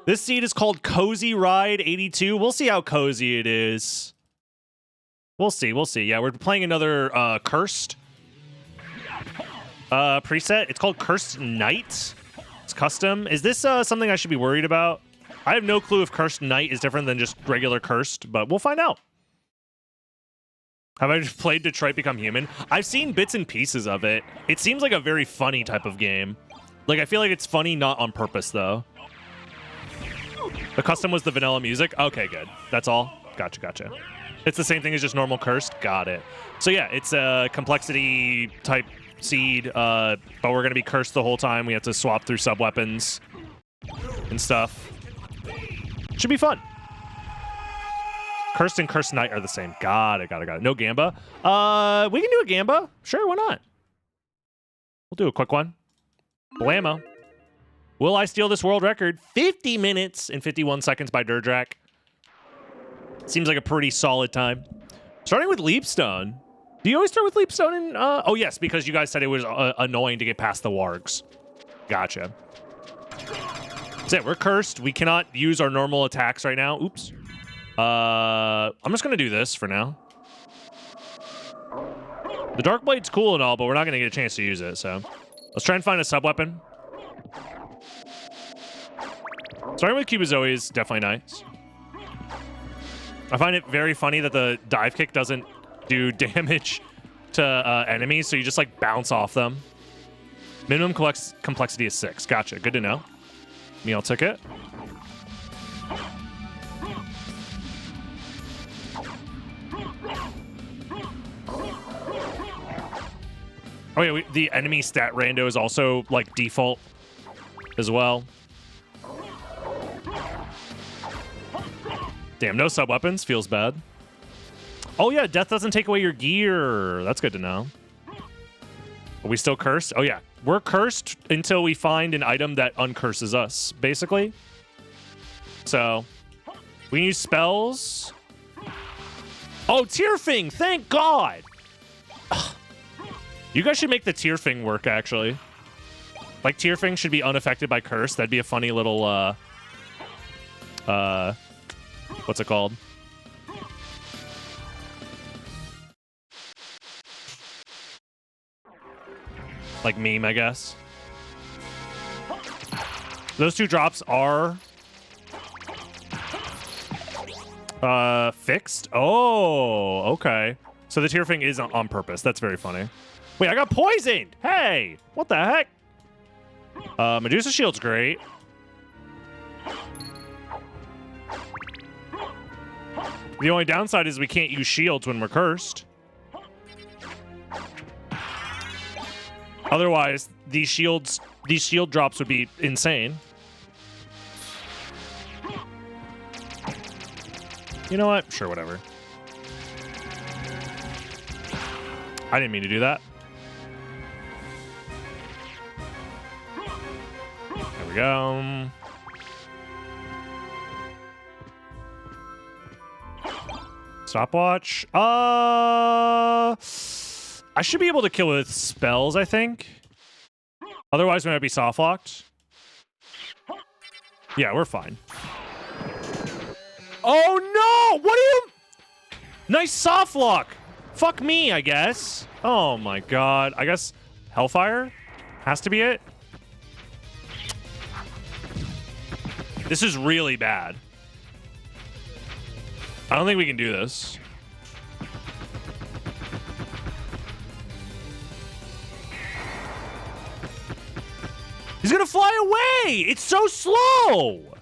This seed is called Cozy Ride 82. We'll see how cozy it is. We'll see. We'll see. Yeah, we're playing another Cursed preset. It's called Cursed Knight. It's custom. Is this something I should be worried about? I have no clue if Cursed Knight is different than just regular Cursed, but we'll find out. Have I just played Detroit Become Human? I've seen bits and pieces of it. It seems like a very funny type of game. Like, I feel like it's funny not on purpose, though. The custom was the vanilla music? Okay, good. That's all? Gotcha, gotcha. It's the same thing as just normal Cursed? Got it. So yeah, it's a complexity type seed, but we're going to be cursed the whole time. We have to swap through sub-weapons and stuff. Should be fun. Cursed and Cursed Knight are the same. Got it, got it, got it. No Gamba. We can do a Gamba. Sure, why not? We'll do a quick one. Blammo. Will I steal this world record? 50 minutes and 51 seconds by Durdrak. Seems like a pretty solid time. Starting with Leapstone. Do you always start with Leapstone? In, oh, yes, because you guys said it was annoying to get past the wargs. Gotcha. That's it. We're cursed. We cannot use our normal attacks right now. Oops. I'm just going to do this for now. The Dark Blade's cool and all, but we're not going to get a chance to use it, so let's try and find a sub-weapon. Starting with Cubozoe is definitely nice. I find it very funny that the dive kick doesn't do damage to enemies, so you just, like, bounce off them. Minimum complexity is 6. Gotcha. Good to know. Meal ticket. Oh, yeah, the enemy stat rando is also, like, default as well. Damn, no sub-weapons. Feels bad. Oh, yeah, death doesn't take away your gear. That's good to know. Are we still cursed? Oh, yeah. We're cursed until we find an item that uncurses us, basically. So, we can use spells. Oh, Tearfing! Thank God! Ugh. You guys should make the Tearfing work, actually. Like, Tearfing should be unaffected by curse. That'd be a funny little, what's it called? Like meme, I guess. Those two drops are fixed. Oh, okay. So the Tearfing is on purpose. That's very funny. Wait, I got poisoned. Hey, what the heck? Medusa Shield's great. The only downside is we can't use shields when we're cursed. Otherwise, these shield drops would be insane. You know what? Sure, whatever. I didn't mean to do that. There we go. Stopwatch. I should be able to kill with spells, I think. Otherwise, we might be soft locked. Yeah, we're fine. Oh no! What are you? Nice soft lock. Fuck me, I guess. Oh my god. I guess Hellfire has to be it. This is really bad. I don't think we can do this. He's gonna fly away! It's so slow!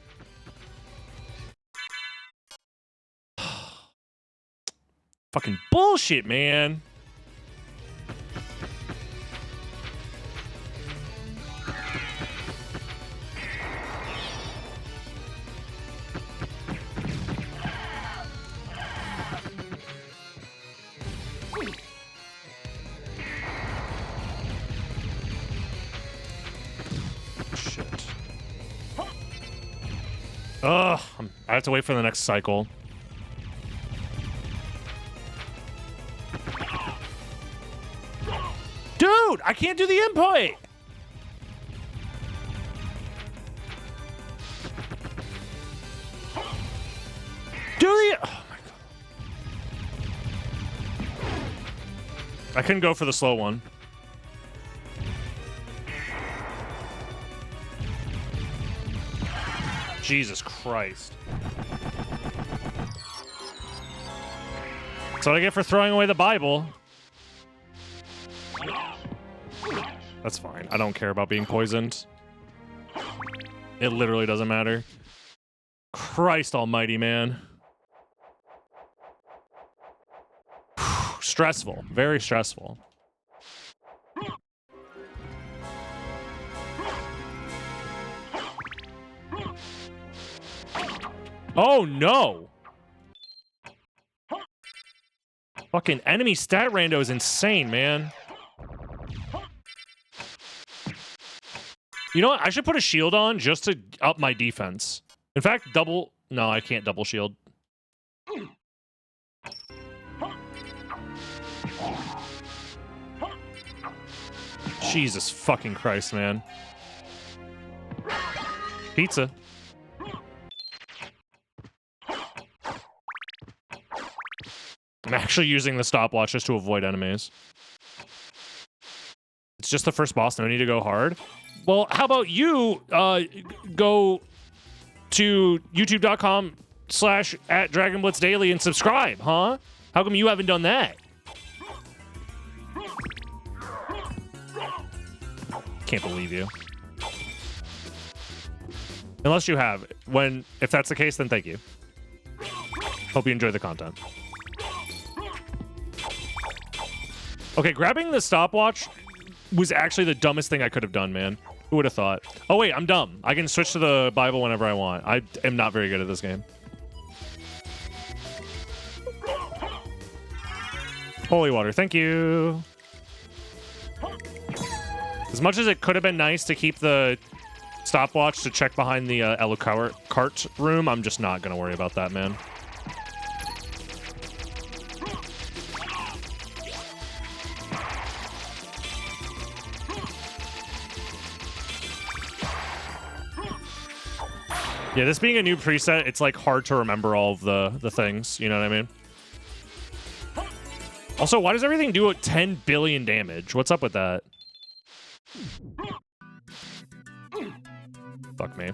Fucking bullshit, man. Ugh, I have to wait for the next cycle. Dude, I can't do the input! I couldn't go for the slow one. Jesus Christ. That's what I get for throwing away the Bible. That's fine. I don't care about being poisoned. It literally doesn't matter. Christ almighty, man. Stressful. Very stressful. Oh, no! Fucking enemy stat rando is insane, man. You know what? I should put a shield on just to up my defense. In fact, double... No, I can't double shield. Jesus fucking Christ, man. Pizza. I'm actually using the stopwatch just to avoid enemies. It's just the first boss. No need to go hard. Well, how about you go to youtube.com/@DragonBlitzDaily and subscribe, huh? How come you haven't done that? Can't believe you. Unless you have. If that's the case, then thank you. Hope you enjoy the content. Okay, grabbing the stopwatch was actually the dumbest thing I could have done, man. Who would have thought? Oh, wait, I'm dumb. I can switch to the Bible whenever I want. I am not very good at this game. Holy water, thank you. As much as it could have been nice to keep the stopwatch to check behind the Alucard room, I'm just not going to worry about that, man. Yeah, this being a new preset, it's like hard to remember all of the things, you know what I mean? Also, why does everything do 10 billion damage? What's up with that? Fuck me.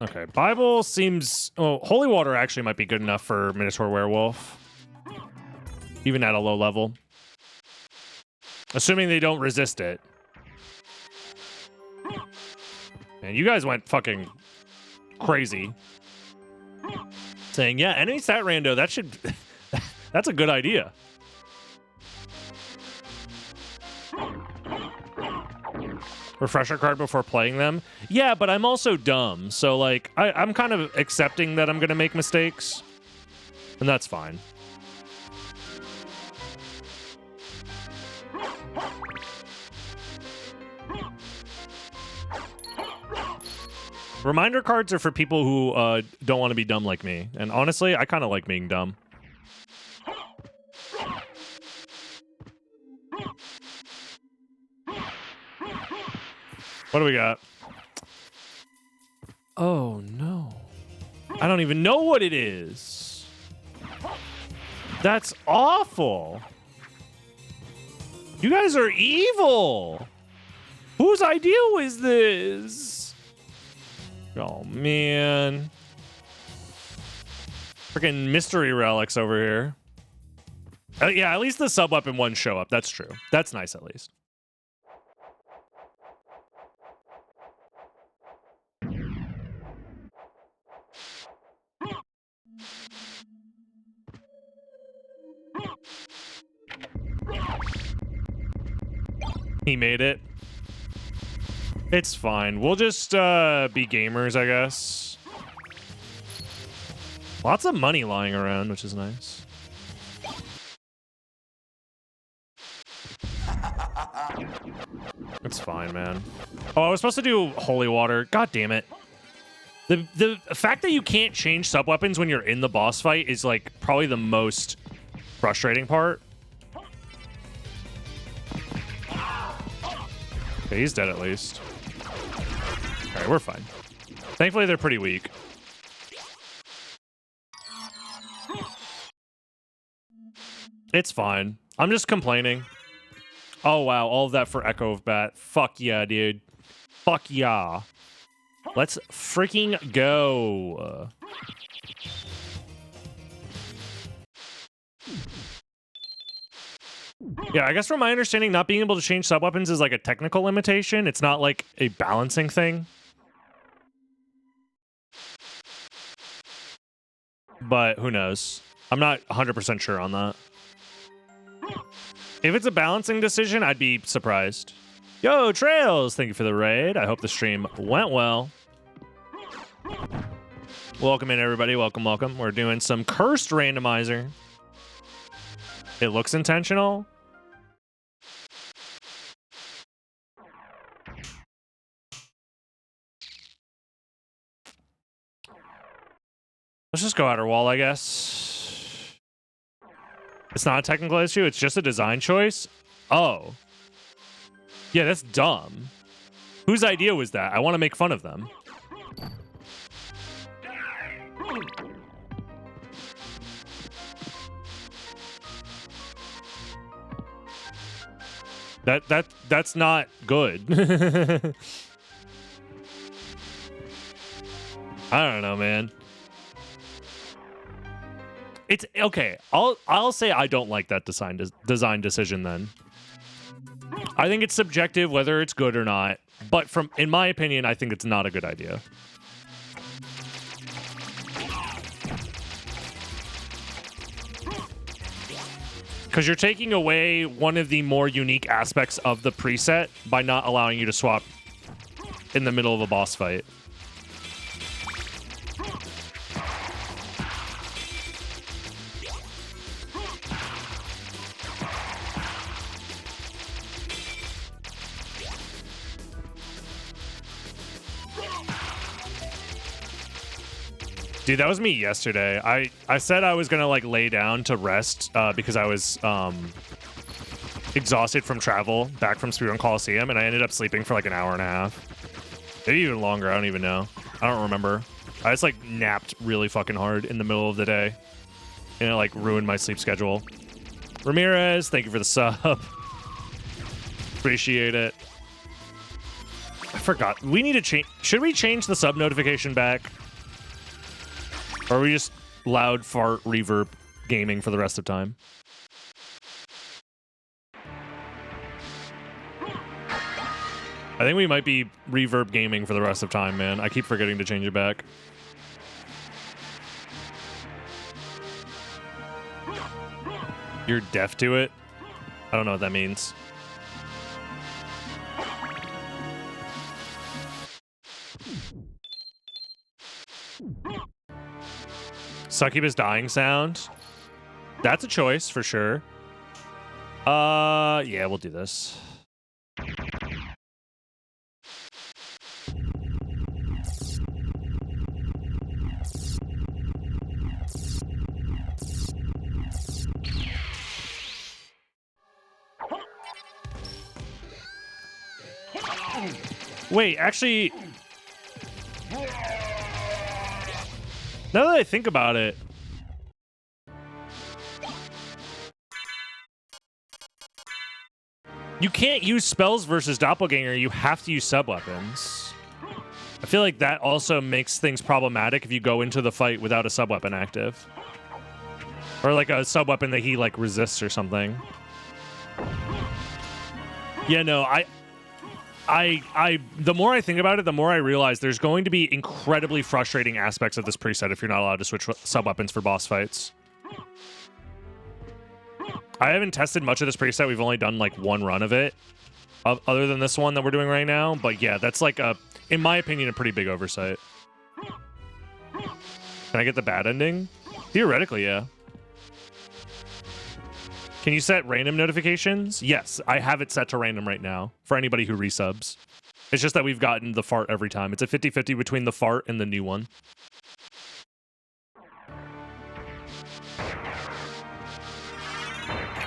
Okay, Bible seems... Oh, Holy Water actually might be good enough for Minotaur Werewolf. Even at a low level. Assuming they don't resist it. Man, you guys went fucking crazy. Saying, yeah, enemy stat rando, that should... That's a good idea. Refresher card before playing them? Yeah, but I'm also dumb. So, like, I'm kind of accepting that I'm going to make mistakes. And that's fine. Reminder cards are for people who don't want to be dumb like me. And honestly, I kind of like being dumb. What do we got? Oh, no. I don't even know what it is. That's awful. You guys are evil. Whose idea was this? Oh, man. Freaking mystery relics over here. Yeah, at least the sub-weapon ones show up. That's true. That's nice, at least. He made it. It's fine. We'll just be gamers, I guess. Lots of money lying around, which is nice. It's fine, man. Oh, I was supposed to do Holy Water. God damn it. The fact that you can't change sub-weapons when you're in the boss fight is, like, probably the most frustrating part. Okay, he's dead at least. All right, we're fine. Thankfully, they're pretty weak. It's fine. I'm just complaining. Oh, wow. All of that for Echo of Bat. Fuck yeah, dude. Fuck yeah. Let's freaking go. Yeah, I guess from my understanding, not being able to change sub-weapons is like a technical limitation. It's not like a balancing thing. But who knows? I'm not 100% sure on that. If it's a balancing decision, I'd be surprised. Yo, Trails! Thank you for the raid. I hope the stream went well. Welcome in, everybody. Welcome, welcome. We're doing some cursed randomizer. It looks intentional. Let's just go outer wall, I guess. It's not a technical issue. It's just a design choice. Oh. Yeah, that's dumb. Whose idea was that? I want to make fun of them. That's not good. I don't know, man. It's okay. I'll say I don't like that design decision then. I think it's subjective whether it's good or not, but in my opinion, I think it's not a good idea. Because you're taking away one of the more unique aspects of the preset by not allowing you to swap in the middle of a boss fight. Dude, that was me yesterday. I said I was gonna like lay down to rest because I was exhausted from travel back from Speedrun Coliseum, and I ended up sleeping for like an hour and a half. Maybe even longer, I don't even know. I don't remember. I just like napped really fucking hard in the middle of the day, and it like ruined my sleep schedule. Ramirez, thank you for the sub. Appreciate it. I forgot. We need to change. Should we change the sub notification back? Or are we just loud fart reverb gaming for the rest of time? I think we might be reverb gaming for the rest of time, man. I keep forgetting to change it back. You're deaf to it? I don't know what that means. Succubus dying sound. That's a choice for sure. Yeah, we'll do this. Wait, actually, now that I think about it, you can't use spells versus Doppelganger. You have to use sub-weapons. I feel like that also makes things problematic if you go into the fight without a sub-weapon active. Or like a sub-weapon that he like resists or something. Yeah, no, the more I think about it, the more I realize there's going to be incredibly frustrating aspects of this preset if you're not allowed to switch sub-weapons for boss fights. I haven't tested much of this preset. We've only done like one run of it, other than this one that we're doing right now. But yeah, that's like in my opinion, a pretty big oversight. Can I get the bad ending? Theoretically, yeah. Can you set random notifications? Yes, I have it set to random right now for anybody who resubs. It's just that we've gotten the fart every time. It's a 50-50 between the fart and the new one.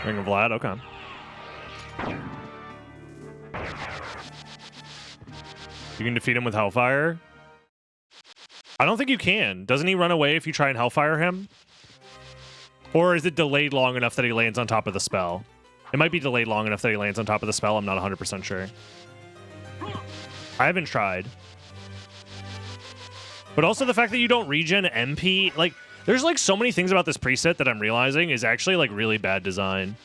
Ring of Vlad, okay. You can defeat him with Hellfire. I don't think you can. Doesn't he run away if you try and Hellfire him? Or is it delayed long enough that he lands on top of the spell? It might be delayed long enough that he lands on top of the spell. I'm not 100% sure. I haven't tried. But also the fact that you don't regen MP, like, there's like so many things about this preset that I'm realizing is actually like really bad design.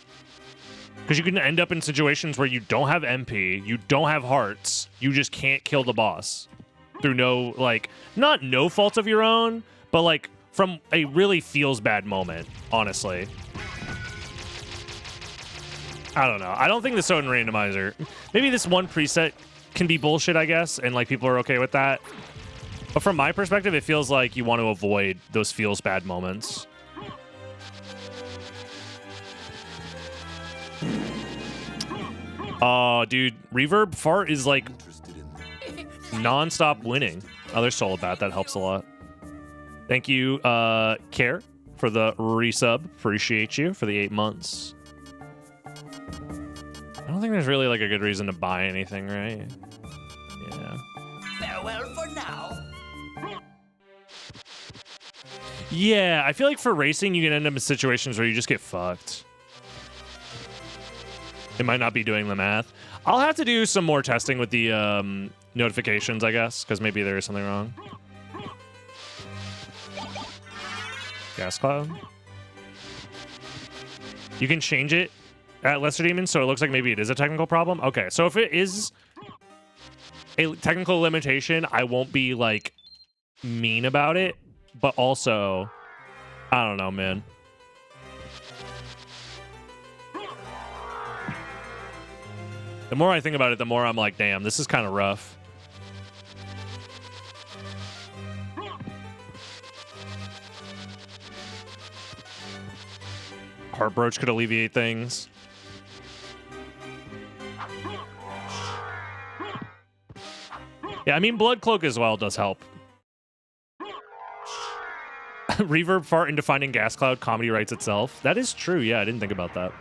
Because you can end up in situations where you don't have MP, you don't have hearts, you just can't kill the boss. Through no, like, not no fault of your own, but like from a really feels bad moment, honestly. I don't know. I don't think the Soden randomizer, maybe this one preset can be bullshit, I guess, and like people are okay with that. But from my perspective, it feels like you want to avoid those feels bad moments. Oh, dude, Reverb Fart is like non-stop winning. Oh, there's Soul Bat. That helps a lot. Thank you, Care, for the resub. Appreciate you for the 8 months. I don't think there's really like a good reason to buy anything, right? Yeah. Farewell for now. Yeah, I feel like for racing, you can end up in situations where you just get fucked. It might not be doing the math. I'll have to do some more testing with the notifications, I guess, because maybe there is something wrong. Gas Cloud. You can change it at Lesser Demons, so it looks like maybe it is a technical problem. Okay, so if it is a technical limitation, I won't be, like, mean about it. But also, I don't know, man. The more I think about it, the more I'm like, damn, this is kind of rough. Heartbroach could alleviate things. Yeah, I mean, Blood Cloak as well does help. Reverb Fart into Finding Gas Cloud, comedy writes itself. That is true. Yeah, I didn't think about that.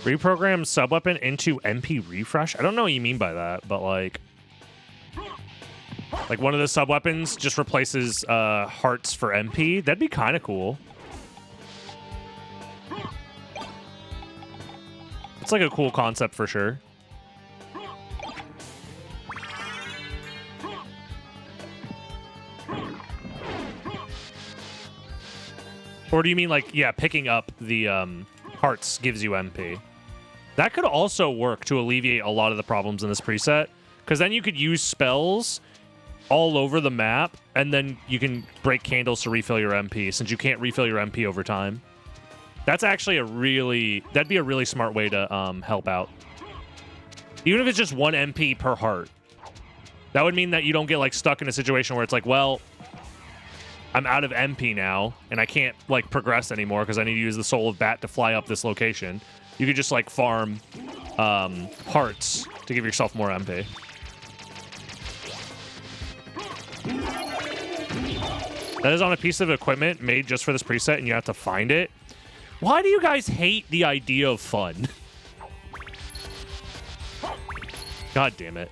Reprogram subweapon into MP refresh? I don't know what you mean by that, but like one of the subweapons just replaces hearts for MP. That'd be kind of cool. It's like a cool concept for sure. Or do you mean like, yeah, picking up the hearts gives you MP? That could also work to alleviate a lot of the problems in this preset, because then you could use spells all over the map, and then you can break candles to refill your MP, since you can't refill your MP over time. That's actually that'd be a really smart way to help out. Even if it's just 1 MP per heart. That would mean that you don't get like stuck in a situation where it's like, well, I'm out of MP now, and I can't like progress anymore because I need to use the Soul of Bat to fly up this location. You could just like farm hearts to give yourself more MP. That is on a piece of equipment made just for this preset, and you have to find it. Why do you guys hate the idea of fun? God damn it.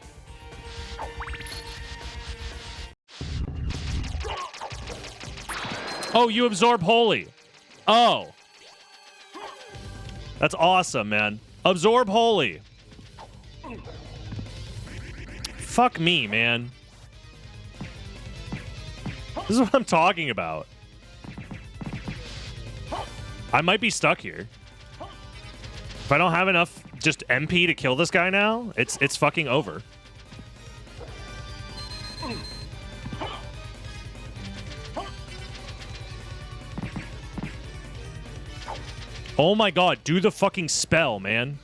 Oh, you absorb Holy. Oh. That's awesome, man. Absorb Holy. Fuck me, man. This is what I'm talking about. I might be stuck here. If I don't have enough just MP to kill this guy now, it's fucking over. Oh my god, do the fucking spell, man.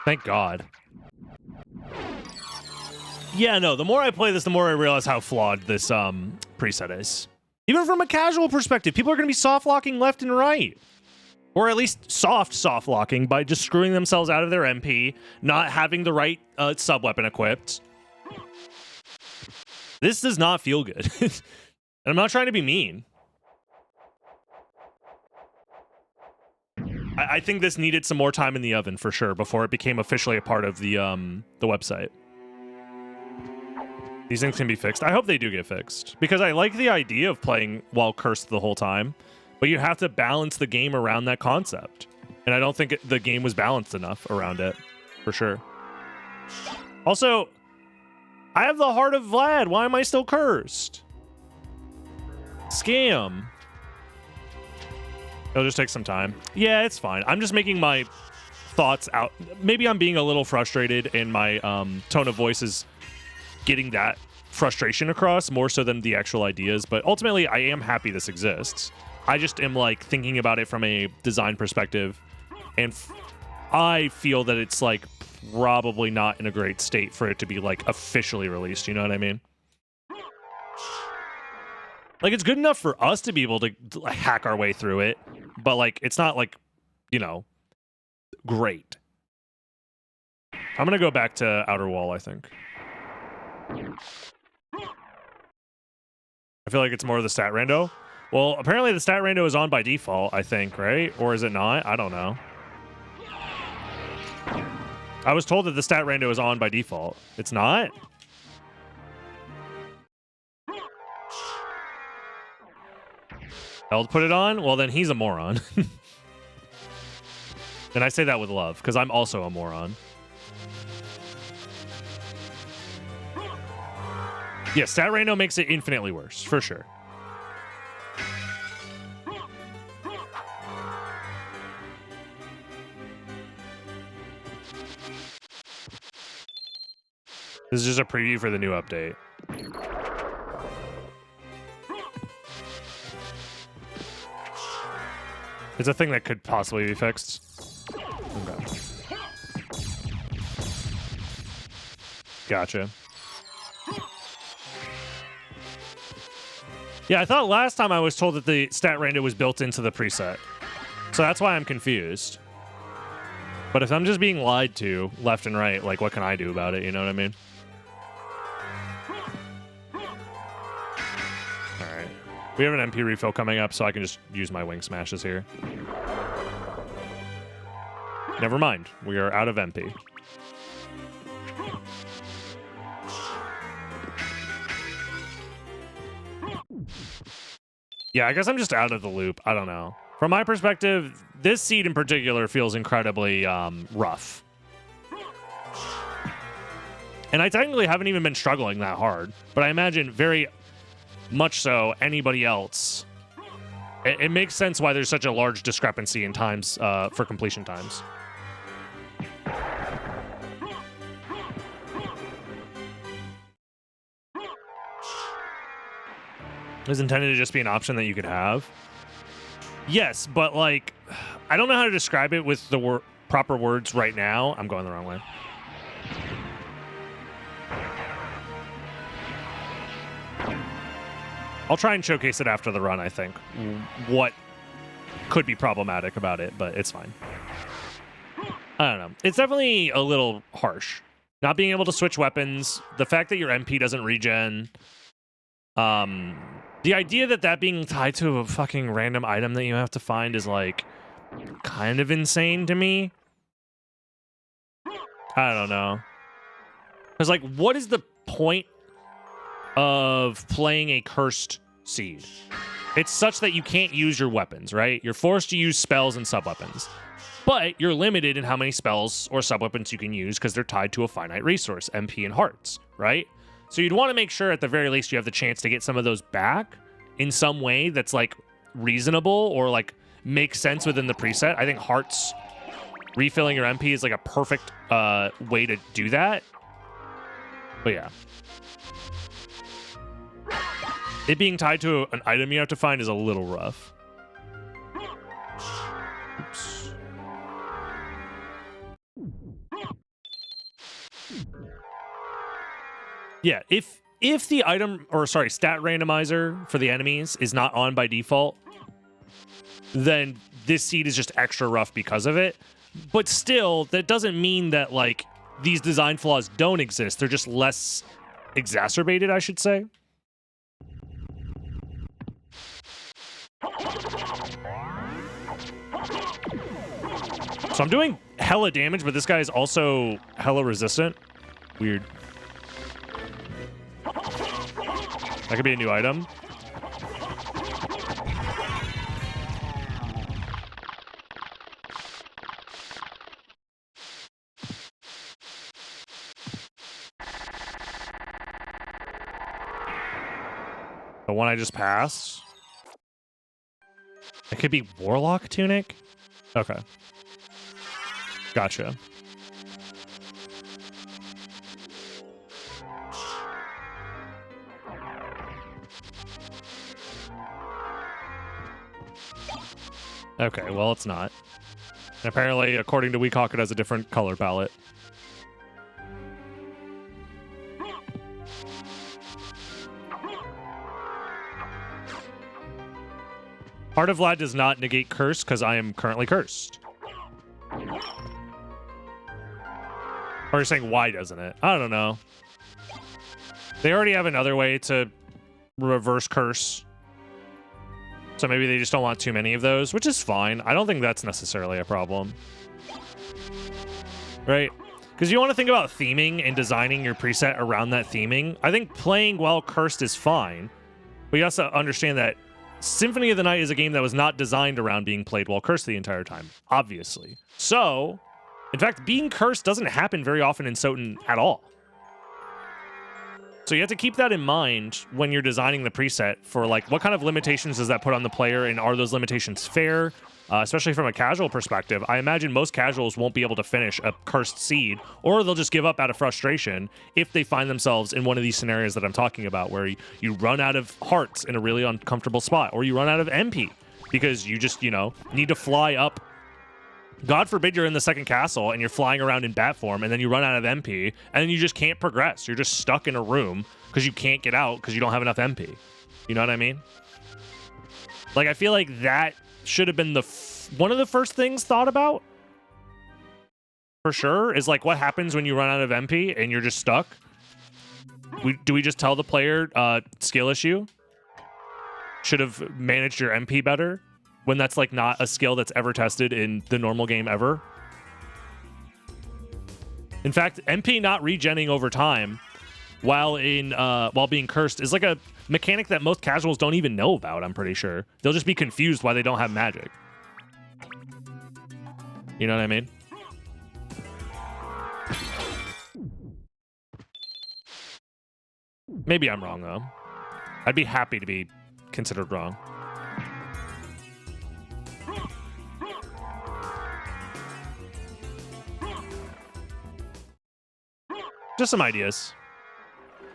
Thank God. Yeah, no, the more I play this, the more I realize how flawed this preset is. Even from a casual perspective, people are going to be soft locking left and right. Or at least soft locking by just screwing themselves out of their MP, not having the right sub-weapon equipped. This does not feel good. And I'm not trying to be mean. I think this needed some more time in the oven for sure before it became officially a part of the website. These things can be fixed. I hope they do get fixed because I like the idea of playing while cursed the whole time, but you have to balance the game around that concept. And I don't think the game was balanced enough around it, for sure. Also, I have the heart of Vlad. Why am I still cursed? Scam. It'll just take some time. Yeah, it's fine. I'm just making my thoughts out. Maybe I'm being a little frustrated and my tone of voice is getting that frustration across more so than the actual ideas. But ultimately, I am happy this exists. I just am like thinking about it from a design perspective. And I feel that it's like probably not in a great state for it to be like officially released. You know what I mean? Like, it's good enough for us to be able to hack our way through it, but, like, it's not, like, you know, great. I'm going to go back to Outer Wall, I think. I feel like it's more of the stat rando. Well, apparently the stat rando is on by default, I think, right? Or is it not? I don't know. I was told that the stat rando is on by default. It's not? Held put it on? Well, then he's a moron. And I say that with love, because I'm also a moron. Yeah, Stat Rando makes it infinitely worse, for sure. This is just a preview for the new update. It's a thing that could possibly be fixed. Okay. Gotcha. Yeah, I thought last time I was told that the stat rando was built into the preset. So that's why I'm confused. But if I'm just being lied to left and right, like, what can I do about it? You know what I mean? Alright. We have an MP refill coming up, so I can just use my wing smashes here. Never mind. We are out of MP. Yeah, I guess I'm just out of the loop. I don't know. From my perspective, this seed in particular feels incredibly rough. And I technically haven't even been struggling that hard, but I imagine very much so anybody else. It makes sense why there's such a large discrepancy in times for completion times. It was intended to just be an option that you could have. Yes, but like, I don't know how to describe it with the proper words right now. I'm going the wrong way. I'll try and showcase it after the run, I think. What could be problematic about it, but it's fine. I don't know. It's definitely a little harsh. Not being able to switch weapons, the fact that your MP doesn't regen, the idea that that being tied to a fucking random item that you have to find is, like, kind of insane to me. I don't know. Because, like, what is the point of playing a cursed seed? It's such that you can't use your weapons, right? You're forced to use spells and sub-weapons. But you're limited in how many spells or sub-weapons you can use because they're tied to a finite resource, MP and hearts, right? So you'd want to make sure at the very least you have the chance to get some of those back in some way that's like reasonable or like makes sense within the preset. I think hearts refilling your MP is like a perfect way to do that. But yeah. It being tied to an item you have to find is a little rough. Oops. Yeah, if the item, or sorry, stat randomizer for the enemies is not on by default, then this seed is just extra rough because of it. But still, that doesn't mean that, like, these design flaws don't exist. They're just less exacerbated, I should say. So I'm doing hella damage, but this guy is also hella resistant. Weird. That could be a new item. The one I just passed. It could be Warlock Tunic? Okay. Gotcha. Okay, well, it's not. And apparently, according to Weehawk, it has a different color palette. Heart of Vlad does not negate curse because I am currently cursed. Or you're saying why doesn't it? I don't know. They already have another way to reverse curse. So maybe they just don't want too many of those, which is fine. I don't think that's necessarily a problem. Right? Because you want to think about theming and designing your preset around that theming. I think playing while cursed is fine. But you also understand that Symphony of the Night is a game that was not designed around being played while cursed the entire time, obviously. So, in fact, being cursed doesn't happen very often in Soten at all. So you have to keep that in mind when you're designing the preset for, like, what kind of limitations does that put on the player, and are those limitations fair? Especially from a casual perspective, I imagine most casuals won't be able to finish a cursed seed, or they'll just give up out of frustration if they find themselves in one of these scenarios that I'm talking about, where you run out of hearts in a really uncomfortable spot, or you run out of MP because you just, you know, need to fly up. God forbid you're in the second castle and you're flying around in bat form, and then you run out of MP, and then you just can't progress. You're just stuck in a room because you can't get out because you don't have enough MP. You know what I mean? Like, I feel like that should have been one of the first things thought about. For sure, is like what happens when you run out of MP and you're just stuck. Do we just tell the player skill issue? Should have managed your MP better when that's like not a skill that's ever tested in the normal game ever. In fact, MP not regenning over time while being cursed is like a mechanic that most casuals don't even know about, I'm pretty sure. They'll just be confused why they don't have magic. You know what I mean? Maybe I'm wrong, though. I'd be happy to be considered wrong. Just some ideas.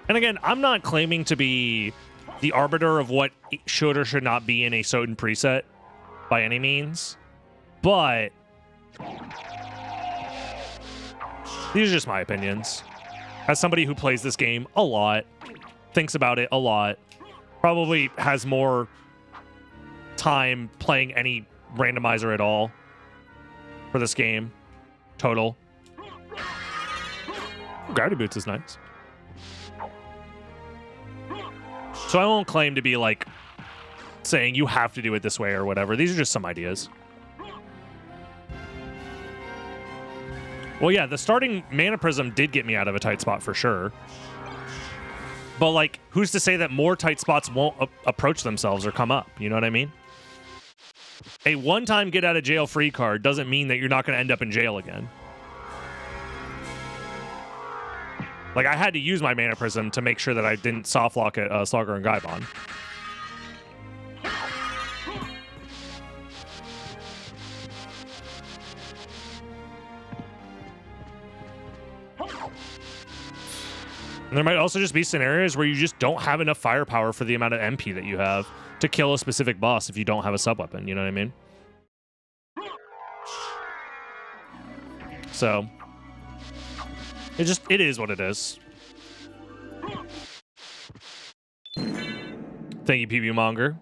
And again, I'm not claiming to be the arbiter of what should or should not be in a Soten preset by any means, but these are just my opinions. As somebody who plays this game a lot, thinks about it a lot, probably has more time playing any randomizer at all for this game, total. Gravity Boots is nice. So I won't claim to be like saying you have to do it this way or whatever. These are just some ideas. Well, yeah, the starting Mana Prism did get me out of a tight spot for sure. But, like, who's to say that more tight spots won't approach themselves or come up? You know what I mean? A one-time get-out-of-jail-free card doesn't mean that you're not going to end up in jail again. Like, I had to use my Mana Prism to make sure that I didn't softlock at Slugger and Gaibon. And there might also just be scenarios where you just don't have enough firepower for the amount of MP that you have to kill a specific boss if you don't have a sub-weapon, you know what I mean? So, it is what it is. Thank you, PB Monger.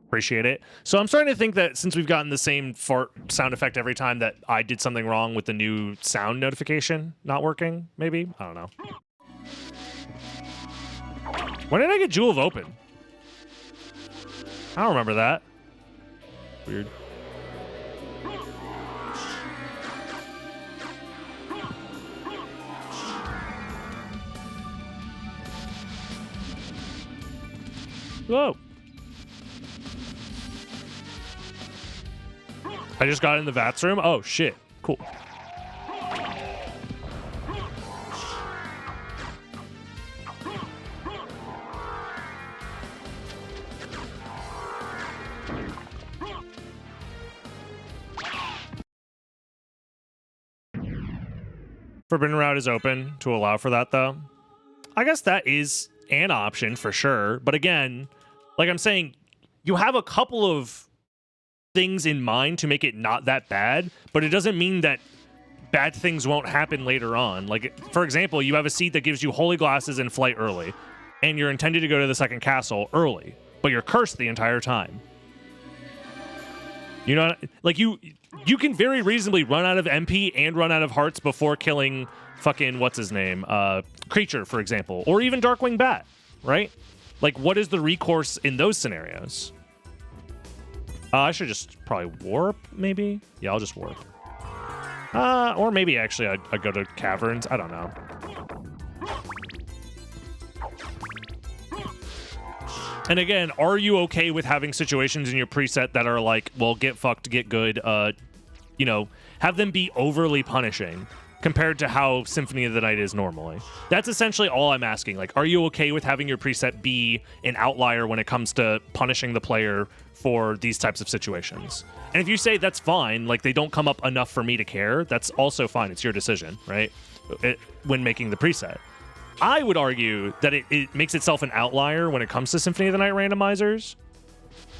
Appreciate it. So I'm starting to think that since we've gotten the same fart sound effect every time, that I did something wrong with the new sound notification not working, maybe? I don't know. When did I get Jewel of Open? I don't remember that. Weird. Whoa. I just got in the VATS room. Oh, shit. Cool. Forbidden Route is open to allow for that, though. I guess that is an option for sure. But again, like I'm saying, you have a couple of things in mind to make it not that bad, but it doesn't mean that bad things won't happen later on. Like, for example, you have a seat that gives you holy glasses in flight early, and you're intended to go to the second castle early, but you're cursed the entire time. You know, like you can very reasonably run out of MP and run out of hearts before killing fucking what's his name, Creature, for example, or even Darkwing Bat, right? Like, what is the recourse in those scenarios? I should just probably warp, maybe? Yeah, I'll just warp. Or maybe actually I'd go to caverns. I don't know. And again, are you okay with having situations in your preset that are like, well, get fucked, get good, you know, have them be overly punishing compared to how Symphony of the Night is normally? That's essentially all I'm asking. Like, are you okay with having your preset be an outlier when it comes to punishing the player for these types of situations? And if you say that's fine, like they don't come up enough for me to care, that's also fine. It's your decision, right? When making the preset. I would argue that it makes itself an outlier when it comes to Symphony of the Night randomizers,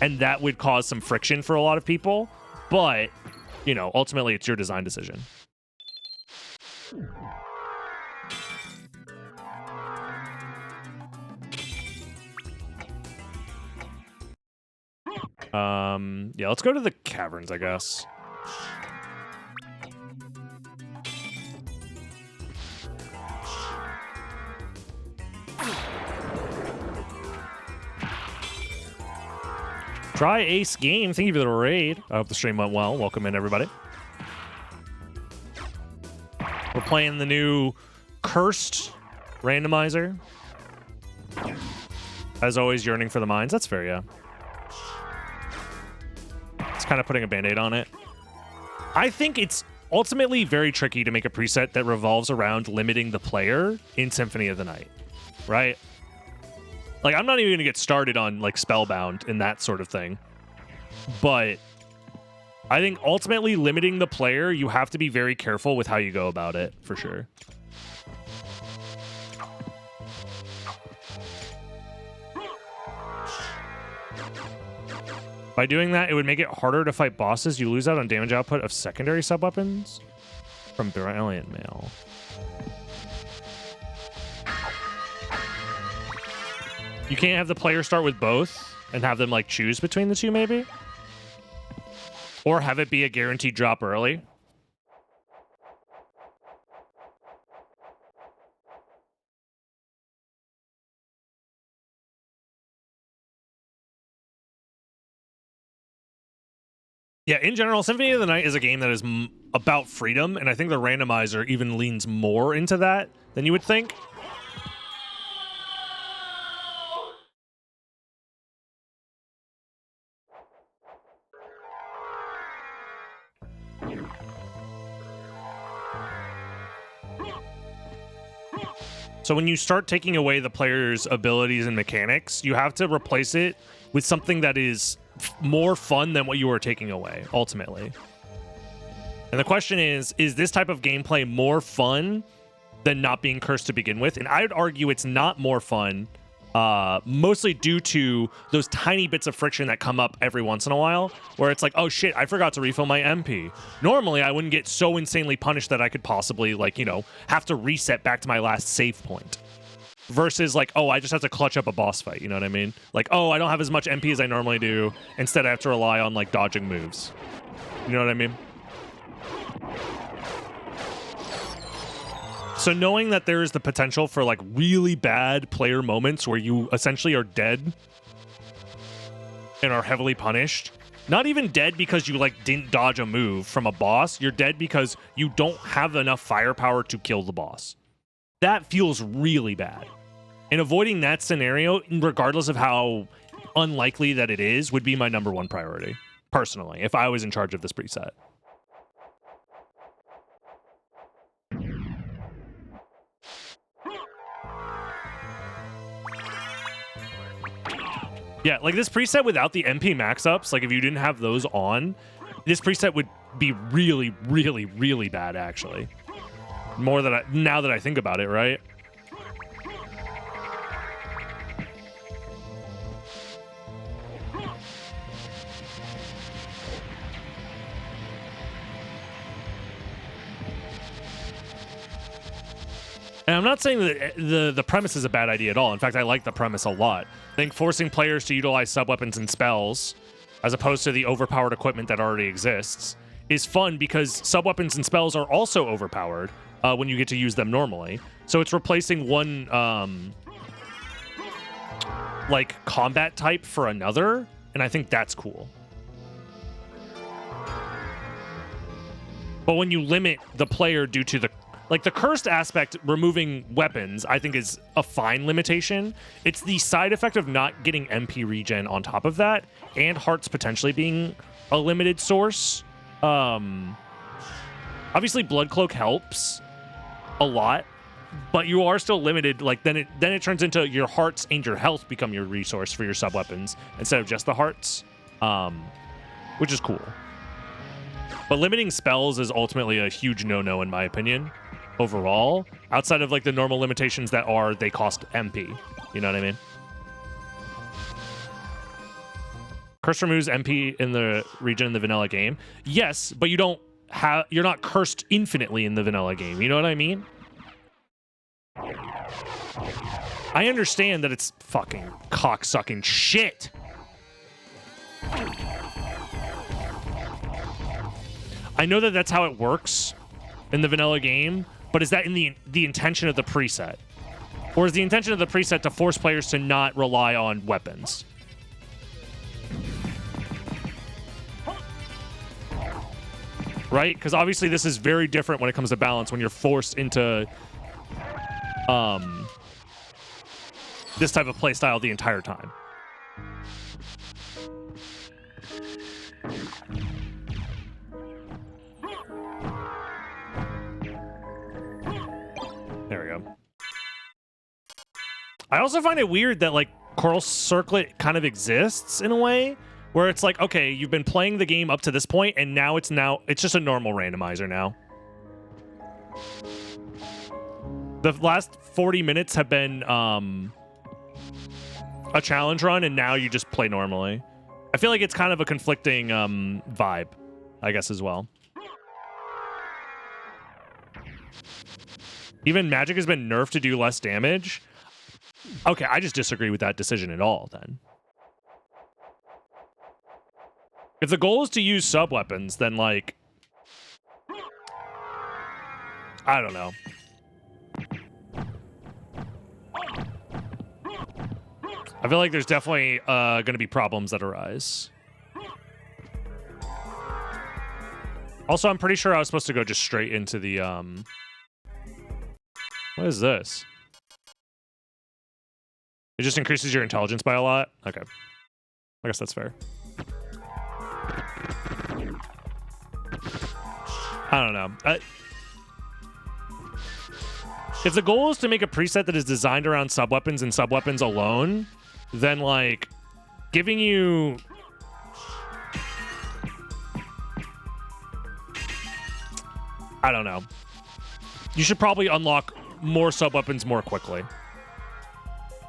and that would cause some friction for a lot of people. But, you know, ultimately it's your design decision. Yeah, let's go to the caverns, I guess. Try Ace Game. Thank you for the raid. I hope the stream went well. Welcome in, everybody. We're playing the new Cursed Randomizer. As always, yearning for the mines. That's fair, yeah. It's kind of putting a band-aid on it. I think it's ultimately very tricky to make a preset that revolves around limiting the player in Symphony of the Night, right? Like, I'm not even going to get started on, like, Spellbound and that sort of thing. But I think ultimately limiting the player, you have to be very careful with how you go about it, for sure. By doing that, it would make it harder to fight bosses. You lose out on damage output of secondary sub-weapons from Brilliant Mail. You can't have the player start with both and have them, like, choose between the two, maybe? Or have it be a guaranteed drop early? Yeah, in general, Symphony of the Night is a game that is about freedom, and I think the randomizer even leans more into that than you would think. So when you start taking away the player's abilities and mechanics, you have to replace it with something that is more fun than what you are taking away, ultimately. And the question is this type of gameplay more fun than not being cursed to begin with? And I would argue it's not more fun, mostly due to those tiny bits of friction that come up every once in a while, where it's like, oh shit, I forgot to refill my MP. Normally, I wouldn't get so insanely punished that I could possibly, like, you know, have to reset back to my last save point. versus like, oh, I just have to clutch up a boss fight. You know what I mean? Like, oh, I don't have as much MP as I normally do. Instead, I have to rely on like dodging moves. You know what I mean? So knowing that there is the potential for like really bad player moments where you essentially are dead and are heavily punished. Not even dead because you like didn't dodge a move from a boss. You're dead because you don't have enough firepower to kill the boss. That feels really bad. And avoiding that scenario, regardless of how unlikely that it is, would be my #1 priority, personally, if I was in charge of this preset. Yeah, like this preset without the MP max-ups, like if you didn't have those on, this preset would be really, really, really bad, actually. More than now that I think about it, right? And I'm not saying that the premise is a bad idea at all. In fact, I like the premise a lot. I think forcing players to utilize sub-weapons and spells, as opposed to the overpowered equipment that already exists, is fun because sub-weapons and spells are also overpowered when you get to use them normally. So it's replacing one like combat type for another, and I think that's cool. But when you limit the player due to the cursed aspect, removing weapons, I think is a fine limitation. It's the side effect of not getting MP regen on top of that, and hearts potentially being a limited source. Obviously, Blood Cloak helps a lot, but you are still limited. Like then it turns into your hearts and your health become your resource for your sub weapons instead of just the hearts, which is cool. But limiting spells is ultimately a huge no-no in my opinion. Overall, outside of like the normal limitations that are they cost MP. You know what I mean? Curse removes MP in the region in the vanilla game. Yes, but you're not cursed infinitely in the vanilla game. You know what I mean? I understand that it's fucking cock-sucking shit. I know that that's how it works in the vanilla game, but is that in the intention of the preset? Or is the intention of the preset to force players to not rely on weapons? Right? Because obviously this is very different when it comes to balance when you're forced into this type of playstyle the entire time. There we go. I also find it weird that like Coral Circlet kind of exists in a way where it's like, okay, you've been playing the game up to this point and now it's just a normal randomizer now. The last 40 minutes have been a challenge run and now you just play normally. I feel like it's kind of a conflicting vibe, I guess, as well. Even magic has been nerfed to do less damage. Okay, I just disagree with that decision at all, then. If the goal is to use sub-weapons, then, like... I don't know. I feel like there's definitely going to be problems that arise. Also, I'm pretty sure I was supposed to go just straight into the... What is this? It just increases your intelligence by a lot? Okay. I guess that's fair. I don't know. If the goal is to make a preset that is designed around sub-weapons and sub-weapons alone, then, like, giving you... I don't know. You should probably unlock more sub-weapons more quickly.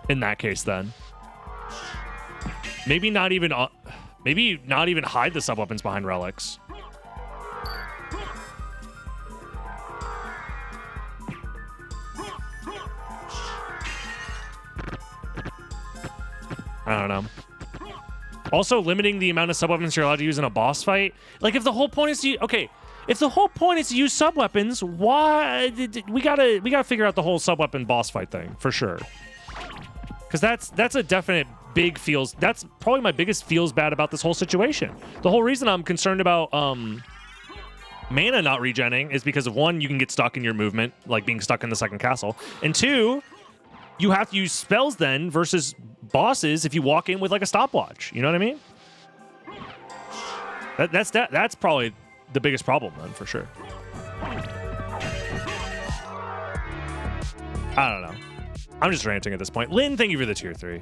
In that case, then. Maybe not even hide the sub-weapons behind relics. I don't know. Also, limiting the amount of sub-weapons you're allowed to use in a boss fight. Like, if the whole point is to... Okay, if the whole point is to use sub-weapons, why... We gotta figure out the whole sub-weapon boss fight thing, for sure. Because that's a definite big feels... That's probably my biggest feels bad about this whole situation. The whole reason I'm concerned about mana not regenning is because of, one, you can get stuck in your movement, like being stuck in the second castle. And two, you have to use spells then versus bosses if you walk in with like a stopwatch. You know what I mean? That's probably the biggest problem then, for sure. I don't know. I'm just ranting at this point. Lynn, thank you for the tier 3.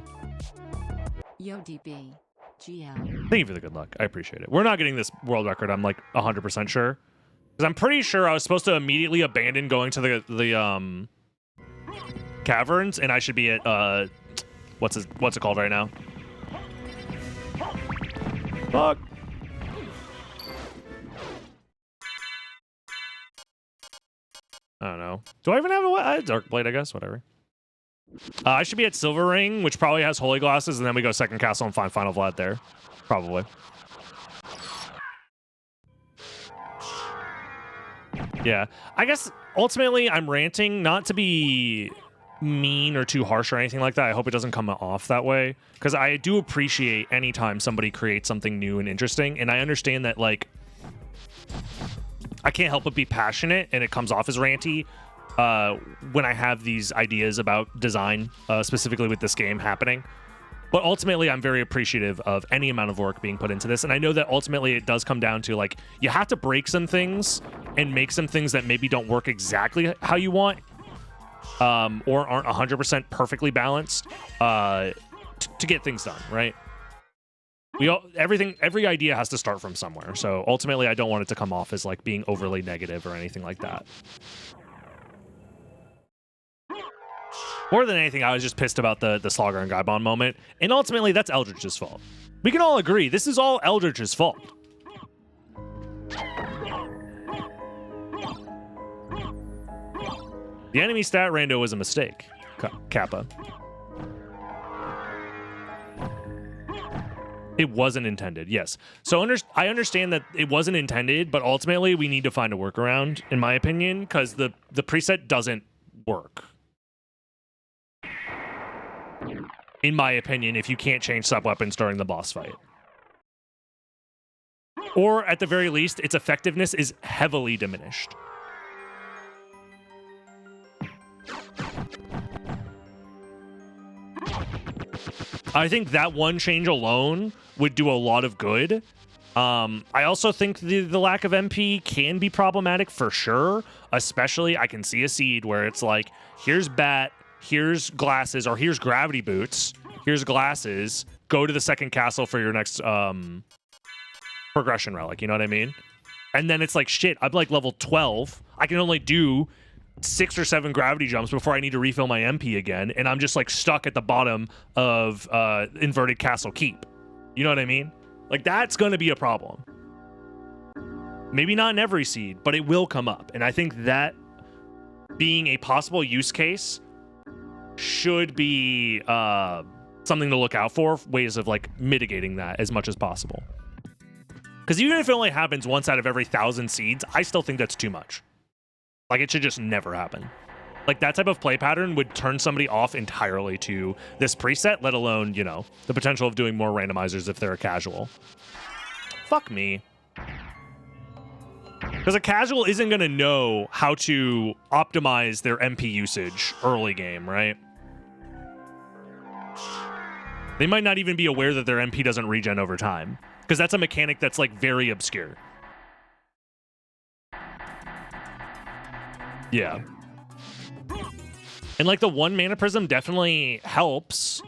Yo, DB. GL. Thank you for the good luck. I appreciate it. We're not getting this world record, I'm like 100% sure. Because I'm pretty sure I was supposed to immediately abandon going to the caverns, and I should be at what's it called right now? Fuck. I don't know. Do I even have a Dark Blade, I guess? Whatever. I should be at Silver Ring, which probably has Holy Glasses, and then we go Second Castle and find Final Vlad there. Probably. Yeah. I guess, ultimately, I'm ranting not to be mean or too harsh or anything like that. I hope it doesn't come off that way, because I do appreciate anytime somebody creates something new and interesting, and I understand that, like, I can't help but be passionate, and it comes off as ranty when I have these ideas about design, specifically with this game happening. But ultimately, I'm very appreciative of any amount of work being put into this, and I know that ultimately it does come down to, like, you have to break some things and make some things that maybe don't work exactly how you want, or aren't 100% perfectly balanced to get things done, right? Every idea has to start from somewhere. So ultimately, I don't want it to come off as like being overly negative or anything like that. More than anything, I was just pissed about the Slogger and Gaibon moment, and ultimately, that's Eldritch's fault. We can all agree this is all Eldritch's fault. The enemy stat rando was a mistake, Kappa. It wasn't intended, yes. So I understand that it wasn't intended, but ultimately we need to find a workaround, in my opinion, because the preset doesn't work. In my opinion, if you can't change sub-weapons during the boss fight. Or, at the very least, its effectiveness is heavily diminished. I think that one change alone would do a lot of good. I also think the lack of MP can be problematic for sure. Especially, I can see a seed where it's like, here's Bat, here's glasses, or here's gravity boots, here's glasses, go to the second castle for your next progression relic, you know what I mean? And then it's like, shit, I'm like level 12. I can only do 6 or 7 gravity jumps before I need to refill my MP again, and I'm just like stuck at the bottom of Inverted Castle Keep. You know what I mean? Like, that's going to be a problem. Maybe not in every seed, but it will come up. And I think that being a possible use case should be something to look out for, ways of like mitigating that as much as possible. Because even if it only happens once out of every 1,000 seeds, I still think that's too much. Like, it should just never happen. Like, that type of play pattern would turn somebody off entirely to this preset, let alone, you know, the potential of doing more randomizers if they're a casual. Fuck me. Because a casual isn't going to know how to optimize their MP usage early game, right? They might not even be aware that their MP doesn't regen over time. Because that's a mechanic that's, like, very obscure. Yeah. And, like, the 1 mana prism definitely helps.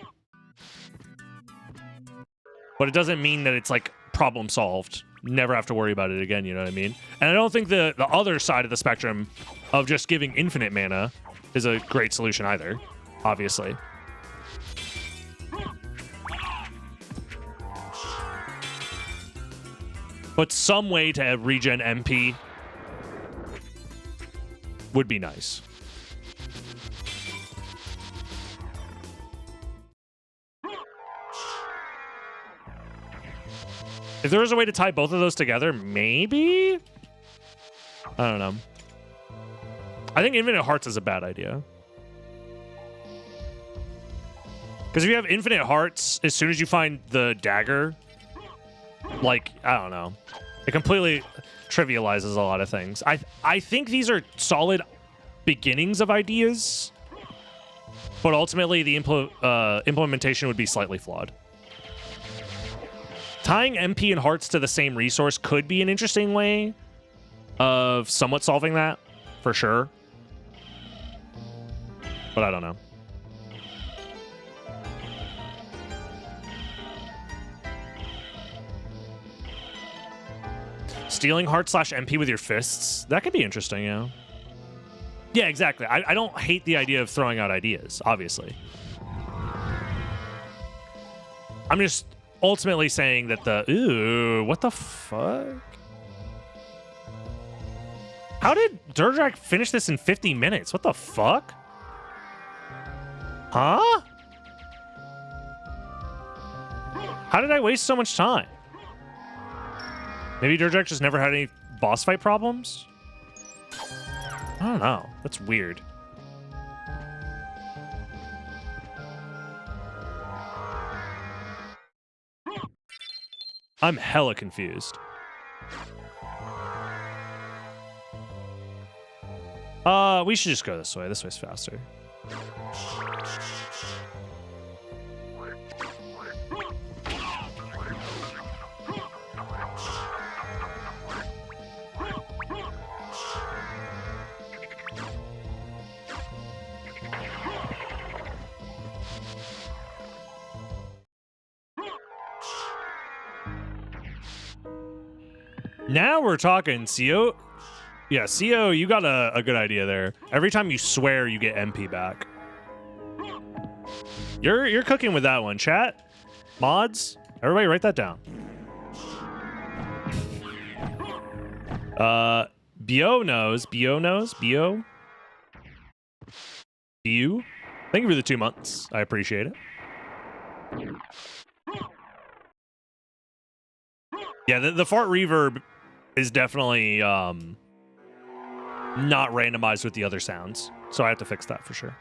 But it doesn't mean that it's, like, problem solved. Never have to worry about it again, you know what I mean? And I don't think the other side of the spectrum of just giving infinite mana is a great solution either, obviously. But some way to regen MP would be nice. If there was a way to tie both of those together, maybe? I don't know. I think Infinite Hearts is a bad idea. Because if you have Infinite Hearts, as soon as you find the dagger, like, I don't know. It completely trivializes a lot of things. I think these are solid beginnings of ideas, but ultimately the implementation would be slightly flawed. Tying MP and Hearts to the same resource could be an interesting way of somewhat solving that, for sure. But I don't know. Stealing Heart / MP with your fists. That could be interesting, you know? Yeah, exactly. I don't hate the idea of throwing out ideas, obviously. I'm just ultimately saying that ooh, what the fuck? How did Durdrak finish this in 50 minutes? What the fuck? Huh? How did I waste so much time? Maybe Durdrak just never had any boss fight problems? I don't know. That's weird. I'm hella confused. We should just go this way. This way's faster. Now we're talking, CO. Yeah, CO, you got a good idea there. Every time you swear, you get MP back. You're cooking with that one, chat. Mods, everybody write that down. Bio knows. Bio. Thank you for the 2 months. I appreciate it. Yeah, the fart reverb is definitely not randomized with the other sounds, so I have to fix that for sure.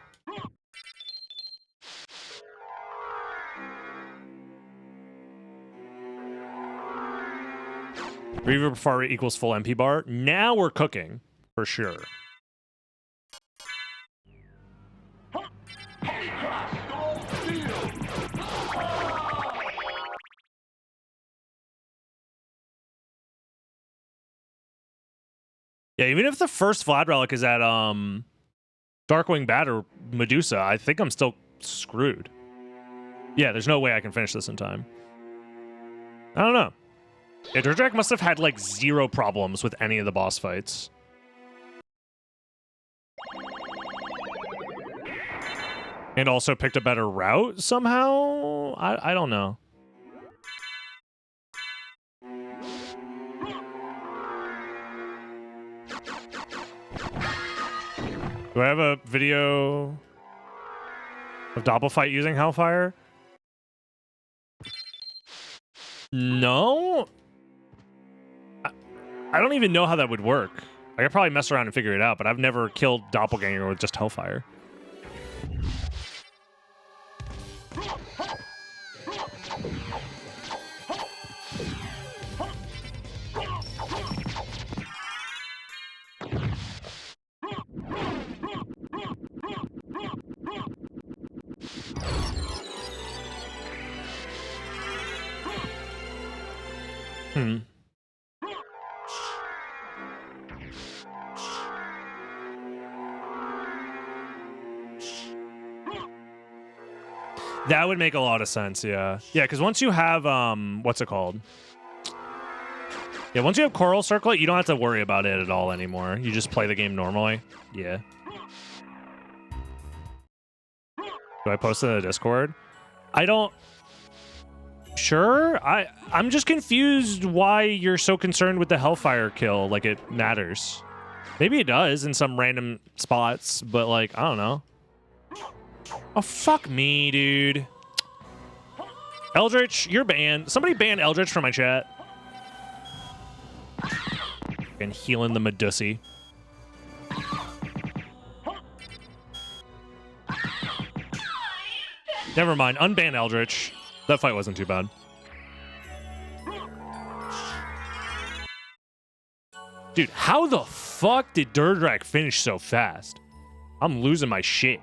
Reverb fart rate equals full MP bar. Now we're cooking for sure. Yeah, even if the first Vlad relic is at Darkwing Bat or Medusa, I think I'm still screwed. Yeah, there's no way I can finish this in time. I don't know. Yeah, Durdrak must have had like 0 problems with any of the boss fights. And also picked a better route somehow? I don't know. Do I have a video of Doppelfight using Hellfire? No? I don't even know how that would work. I could probably mess around and figure it out, but I've never killed Doppelganger with just Hellfire. That would make a lot of sense, yeah. Yeah, because once you have, what's it called? Yeah, once you have Coral Circlet, you don't have to worry about it at all anymore. You just play the game normally. Yeah. Do I post it in the Discord? I don't... Sure? I'm just confused why you're so concerned with the Hellfire kill, like it matters. Maybe it does in some random spots, but like, I don't know. Oh, fuck me, dude. Eldritch, you're banned. Somebody ban Eldritch from my chat. And healing the Medusi. Never mind. Unban Eldritch. That fight wasn't too bad. Dude, how the fuck did Durdrak finish so fast? I'm losing my shit.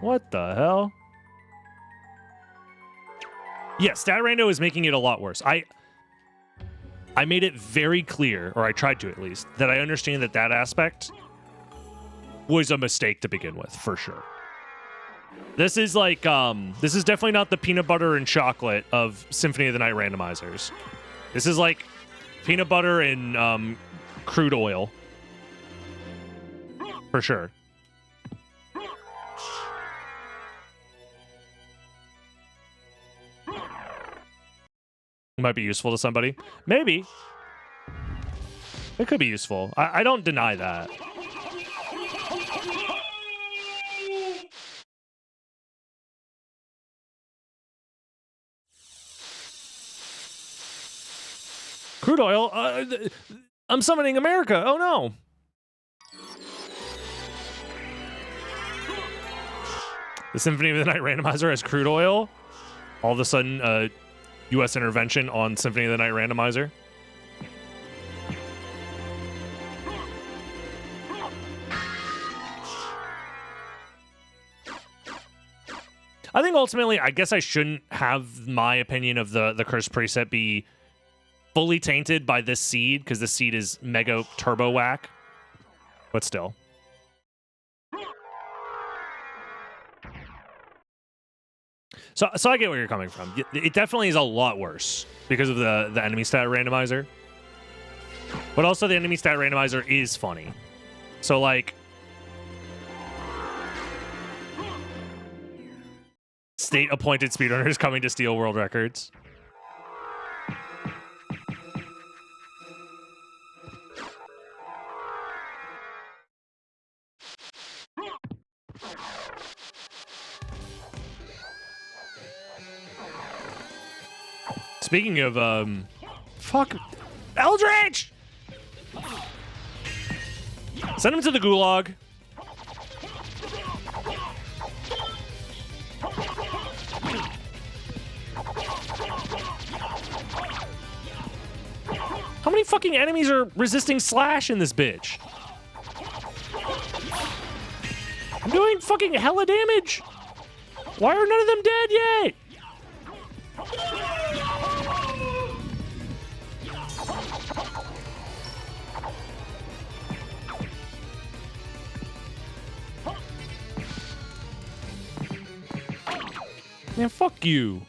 What the hell? Yeah, Stat Rando is making it a lot worse. I made it very clear, or I tried to at least, that I understand that that aspect was a mistake to begin with, for sure. This is like, this is definitely not the peanut butter and chocolate of Symphony of the Night randomizers. This is like peanut butter and crude oil. For sure. Might be useful to somebody. Maybe. It could be useful. I don't deny that. Crude oil? I'm summoning America. Oh, no. The Symphony of the Night randomizer has crude oil. All of a sudden, U.S. intervention on Symphony of the Night randomizer. I think ultimately, I guess I shouldn't have my opinion of the Curse preset be fully tainted by this seed, because this seed is mega turbo whack. But still. So I get where you're coming from. It definitely is a lot worse because of the enemy stat randomizer. But also the enemy stat randomizer is funny. So like, state-appointed speedrunners coming to steal world records. Speaking of, fuck, Eldritch! Send him to the gulag. How many fucking enemies are resisting slash in this bitch? I'm doing fucking hella damage. Why are none of them dead yet? Man, fuck you.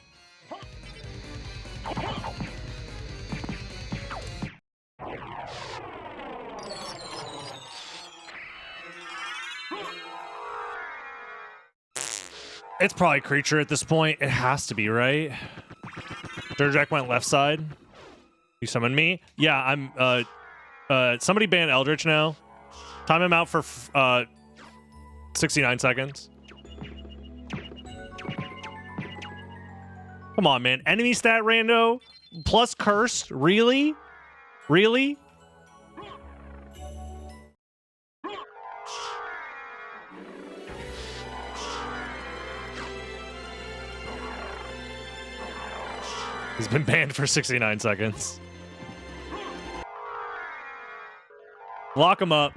It's probably creature at this point. It has to be, right? Durjack went left side. You summoned me? Yeah, I'm, somebody ban Eldritch now. Time him out for, 69 seconds. Come on, man. Enemy stat rando plus cursed? Really? Really? He's been banned for 69 seconds. Lock him up.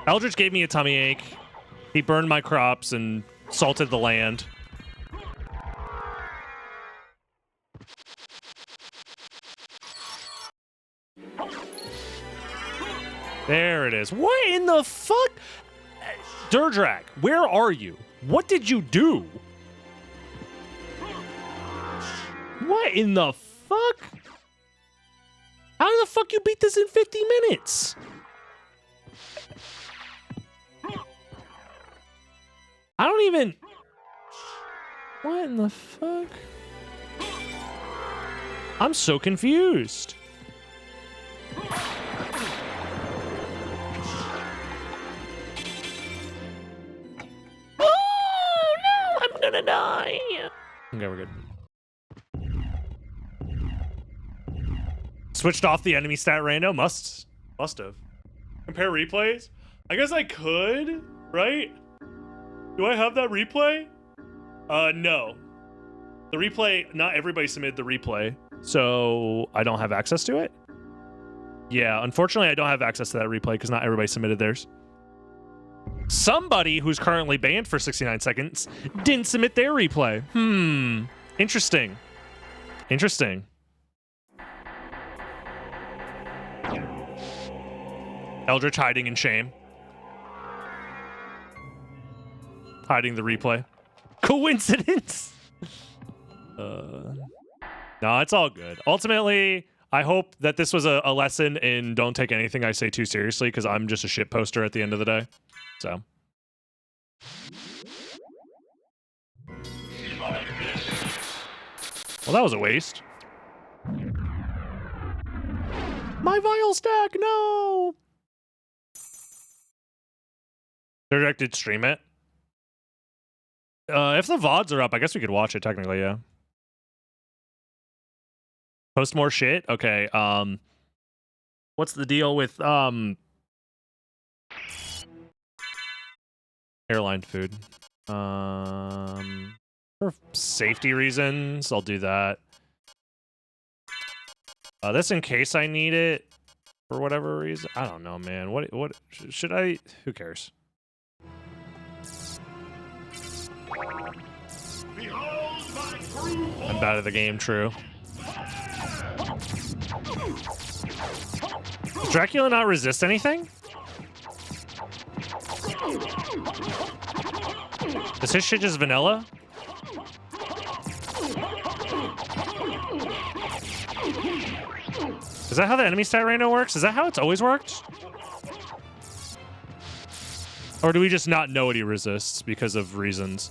Eldritch gave me a tummy ache. He burned my crops and salted the land. There it is. What in the fuck? Durdrak, where are you? What did you do? What in the fuck? How the fuck you beat this in 50 minutes? I don't even... What in the fuck? I'm so confused. Oh, no! I'm gonna die! Okay, we're good. Switched off the enemy stat rando. Must have. Compare replays? I guess I could, right? Do I have that replay? No. The replay, not everybody submitted the replay, so I don't have access to it. Yeah, unfortunately, I don't have access to that replay because not everybody submitted theirs. Somebody who's currently banned for 69 seconds didn't submit their replay. Interesting. Interesting. Eldritch hiding in shame. Hiding the replay. Coincidence? No, it's all good. Ultimately, I hope that this was a lesson in don't take anything I say too seriously, because I'm just a shit poster at the end of the day. So. Well, that was a waste. My vial stack, no! Directed stream it. If the VODs are up, I guess we could watch it technically, yeah. Post more shit? Okay, what's the deal with, airline food? For safety reasons, I'll do that. This in case I need it for whatever reason. I don't know, man. What should I? Who cares? I'm bad at the game, true. Does Dracula not resist anything? Is his shit just vanilla? Is that how the enemy stat rando works? Is that how it's always worked? Or do we just not know what he resists because of reasons?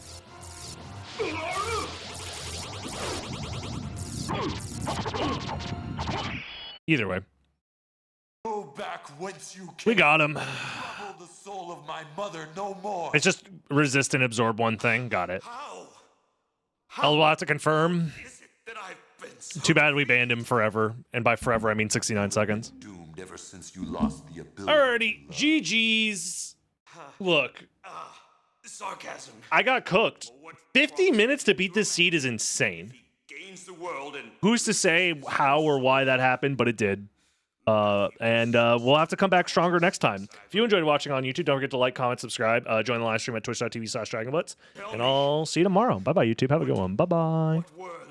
Either way. Go back whence you came. We got him. Trouble the soul of my mother no more. It's just resist and absorb one thing. Got it. How? I'll have to confirm. Is it that I've been so Too bad we banned him forever. And by forever, I mean 69 seconds. doomed ever since you lost the ability? Alrighty. GG's. Look. Sarcasm. I got cooked. 50 minutes to beat this seed is insane. Gains the world and Who's to say how or why that happened, but it did. And we'll have to come back stronger next time. If you enjoyed watching on YouTube, don't forget to like, comment, subscribe. Join the live stream at twitch.tv/dragonblitz. And I'll see you tomorrow. Bye-bye, YouTube. Have a good one. Bye-bye. word